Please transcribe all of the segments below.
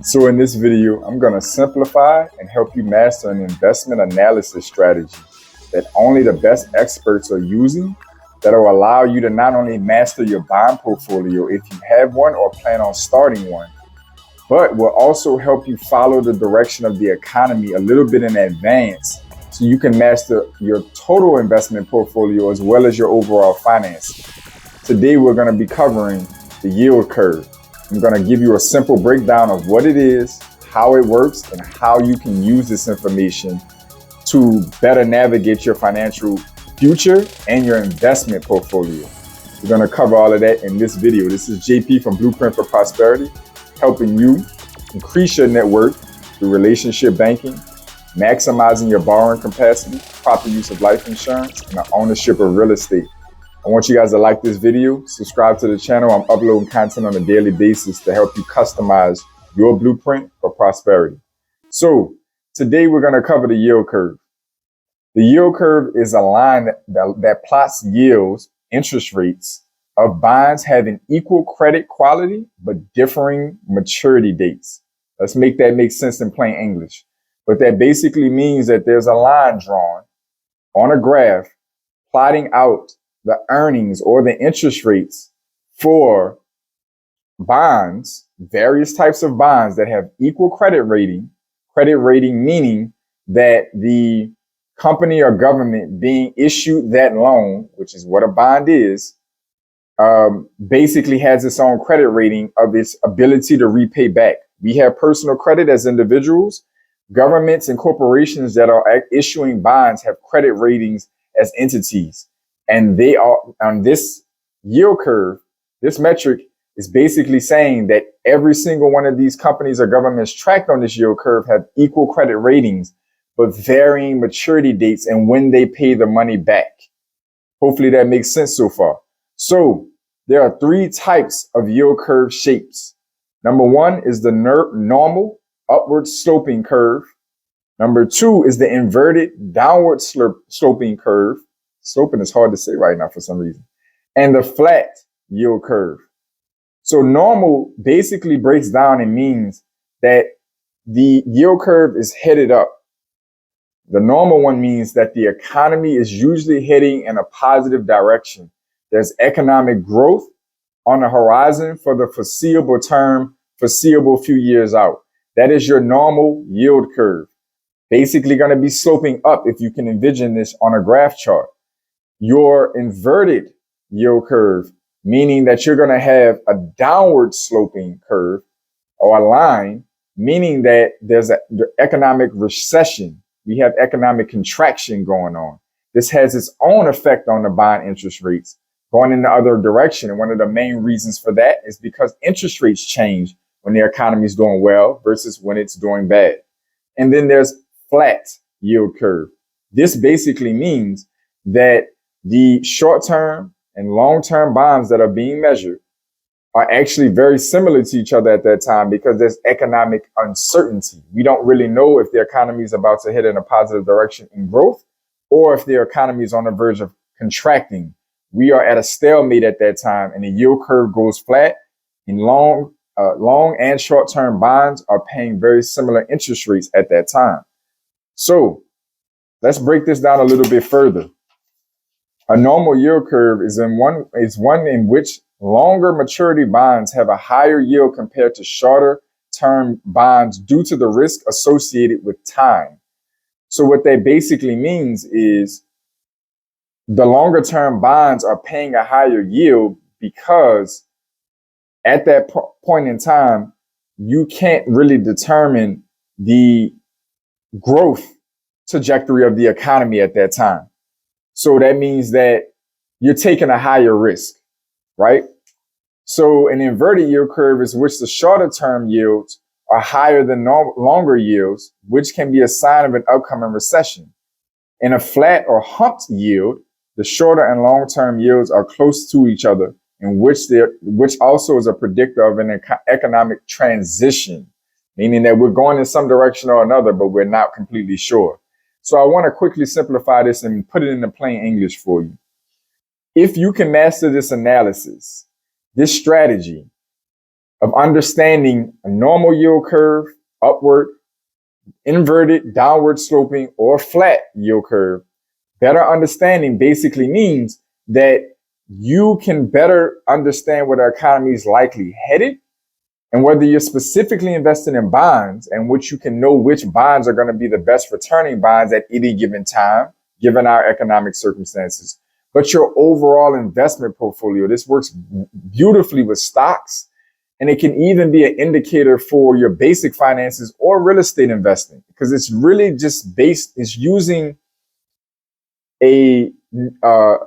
So in this video, I'm going to simplify and help you master an investment analysis strategy that only the best experts are using, that will allow you to not only master your bond portfolio if you have one or plan on starting one, but will also help you follow the direction of the economy a little bit in advance so you can master your total investment portfolio as well as your overall finances. Today, we're going to be covering the yield curve. I'm going to give you a simple breakdown of what it is, how it works, and how you can use this information to better navigate your financial future and your investment portfolio. We're going to cover all of that in this video. This is JP from Blueprint for Prosperity, helping you increase your net worth through relationship banking, maximizing your borrowing capacity, proper use of life insurance, and the ownership of real estate. I want you guys to like this video, subscribe to the channel. I'm uploading content on a daily basis to help you customize your blueprint for prosperity. So today we're going to cover the yield curve. The yield curve is a line that plots yields, interest rates of bonds having equal credit quality but differing maturity dates. Let's make that make sense in plain English. But that basically means that there's a line drawn on a graph plotting out the earnings or the interest rates for bonds, various types of bonds that have equal credit rating meaning that the company or government being issued that loan, which is what a bond is, basically has its own credit rating of its ability to repay back. We have personal credit as individuals. Governments and corporations that are issuing bonds have credit ratings as entities. And they are on this yield curve. This metric is basically saying that every single one of these companies or governments tracked on this yield curve have equal credit ratings, but varying maturity dates and when they pay the money back. Hopefully that makes sense so far. So there are three types of yield curve shapes. Number one is the normal upward sloping curve. Number two is the inverted downward sloping curve. Sloping is hard to say right now for some reason. And the flat yield curve. So normal basically breaks down and means that the yield curve is headed up. The normal one means that the economy is usually heading in a positive direction. There's economic growth on the horizon for the foreseeable term, foreseeable few years out. That is your normal yield curve. Basically going to be sloping up if you can envision this on a graph chart. Your inverted yield curve, meaning that you're going to have a downward sloping curve or a line, meaning that there's an economic recession. We have economic contraction going on. This has its own effect on the bond interest rates going in the other direction. And one of the main reasons for that is because interest rates change when the economy is doing well versus when it's doing bad. And then there's flat yield curve. This basically means that the short-term and long-term bonds that are being measured are actually very similar to each other at that time because there's economic uncertainty. We don't really know if the economy is about to head in a positive direction in growth or if the economy is on the verge of contracting. We are at a stalemate at that time, and the yield curve goes flat. And long and short-term bonds are paying very similar interest rates at that time. So let's break this down a little bit further. A normal yield curve is one in which longer maturity bonds have a higher yield compared to shorter term bonds due to the risk associated with time. So what that basically means is the longer term bonds are paying a higher yield because at that point in time, you can't really determine the growth trajectory of the economy at that time. So that means that you're taking a higher risk, right? So an inverted yield curve is which the shorter term yields are higher than longer yields, which can be a sign of an upcoming recession. In a flat or humped yield, the shorter and long term yields are close to each other, in which also is a predictor of an economic transition, meaning that we're going in some direction or another, but we're not completely sure. So I want to quickly simplify this and put it into plain English for you. If you can master this analysis, this strategy, of understanding a normal yield curve, upward, inverted, downward sloping, or flat yield curve. Better understanding basically means that you can better understand where the economy is likely headed and whether you're specifically investing in bonds, and which you can know which bonds are going to be the best returning bonds at any given time, given our economic circumstances. But your overall investment portfolio, this works beautifully with stocks, and it can even be an indicator for your basic finances or real estate investing, because it's really just it's using a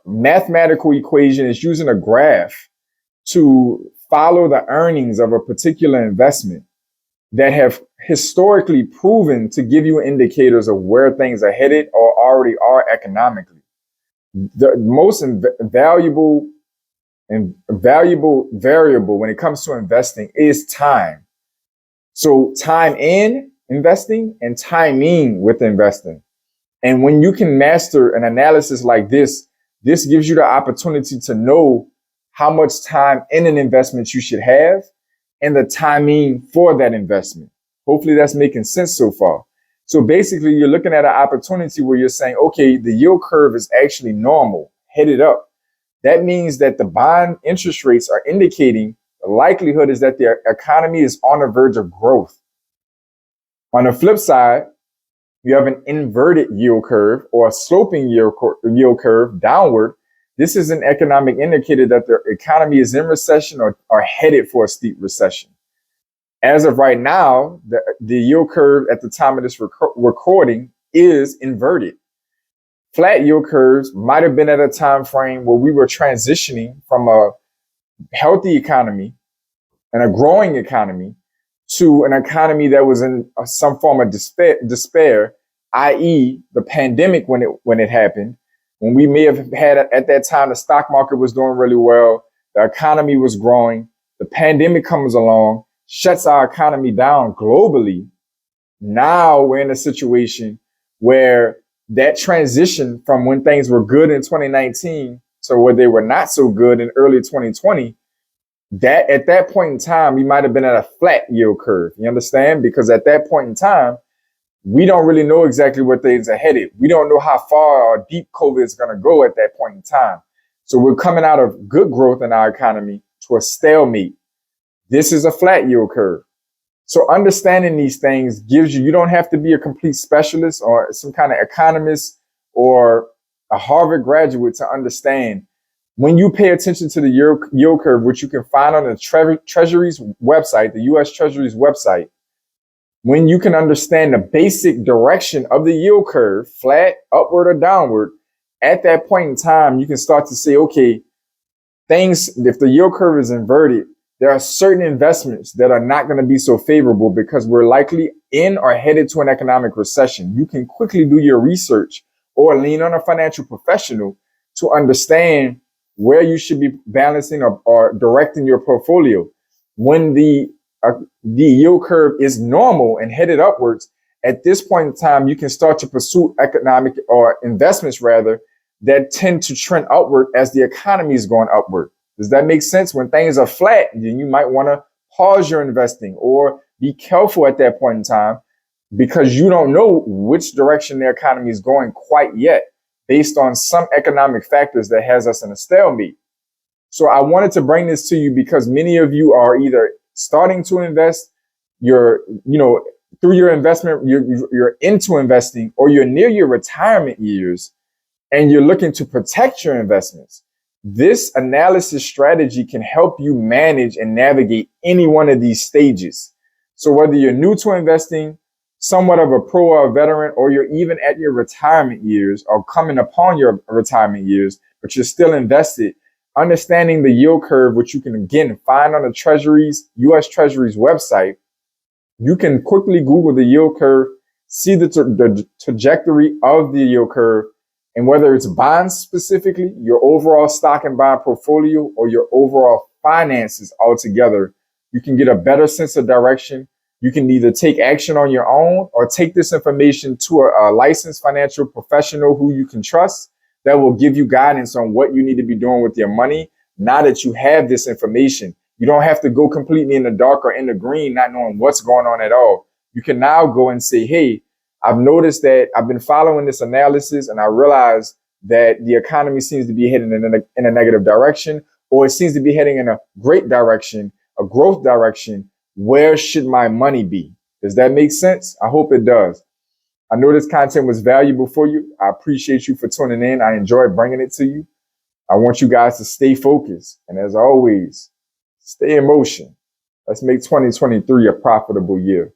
mathematical equation, it's using a graph to follow the earnings of a particular investment that have historically proven to give you indicators of where things are headed or already are economically. The most valuable variable when it comes to investing is time. So time in investing and timing with investing. And when you can master an analysis like this gives you the opportunity to know how much time in an investment you should have and the timing for that investment. Hopefully that's making sense so far. So basically you're looking at an opportunity where you're saying, okay, the yield curve is actually normal, headed up. That means that the bond interest rates are indicating the likelihood is that the economy is on the verge of growth. On the flip side, you have an inverted yield curve or a sloping yield curve downward. This is an economic indicator that the economy is in recession or headed for a steep recession. As of right now, the yield curve at the time of this recording is inverted. Flat yield curves might have been at a time frame where we were transitioning from a healthy economy and a growing economy to an economy that was in some form of despair, i.e. the pandemic when it happened, when we may have had at that time, the stock market was doing really well, the economy was growing, the pandemic comes along, shuts our economy down globally. Now we're in a situation where that transition from when things were good in 2019 to where they were not so good in early 2020, that at that point in time, we might have been at a flat yield curve. You understand? Because at that point in time, we don't really know exactly where things are headed. We don't know how far or deep COVID is going to go at that point in time. So we're coming out of good growth in our economy to a stalemate. This is a flat yield curve. So understanding these things gives you don't have to be a complete specialist or some kind of economist or a Harvard graduate to understand. When you pay attention to the yield curve, which you can find on the Treasury's website, the U.S. Treasury's website, when you can understand the basic direction of the yield curve, flat, upward, or downward, at that point in time, you can start to say, okay, if the yield curve is inverted, there are certain investments that are not going to be so favorable because we're likely in or headed to an economic recession. You can quickly do your research or lean on a financial professional to understand where you should be balancing or directing your portfolio. When the yield curve is normal and headed upwards, at this point in time, you can start to pursue economic or investments rather that tend to trend upward as the economy is going upward. Does that make sense? When things are flat, then you might want to pause your investing or be careful at that point in time because you don't know which direction the economy is going quite yet based on some economic factors that has us in a stalemate. So I wanted to bring this to you because many of you are either starting to invest, through your investment, you're into investing, or you're near your retirement years and you're looking to protect your investments. This analysis strategy can help you manage and navigate any one of these stages. So whether you're new to investing, somewhat of a pro or a veteran, or you're even at your retirement years or coming upon your retirement years, but you're still invested, understanding the yield curve, which you can again find on the U.S. Treasury's website, you can quickly Google the yield curve, see the trajectory of the yield curve, and whether it's bonds specifically, your overall stock and bond portfolio, or your overall finances altogether, you can get a better sense of direction. You can either take action on your own or take this information to a licensed financial professional who you can trust that will give you guidance on what you need to be doing with your money now that you have this information You don't have to go completely in the dark or in the green, not knowing what's going on at all. You can now go and say, hey, I've noticed that I've been following this analysis and I realize that the economy seems to be heading in a negative direction, or it seems to be heading in a great direction, a growth direction. Where should my money be? Does that make sense? I hope it does. I know this content was valuable for you. I appreciate you for tuning in. I enjoyed bringing it to you. I want you guys to stay focused. And as always, stay in motion. Let's make 2023 a profitable year.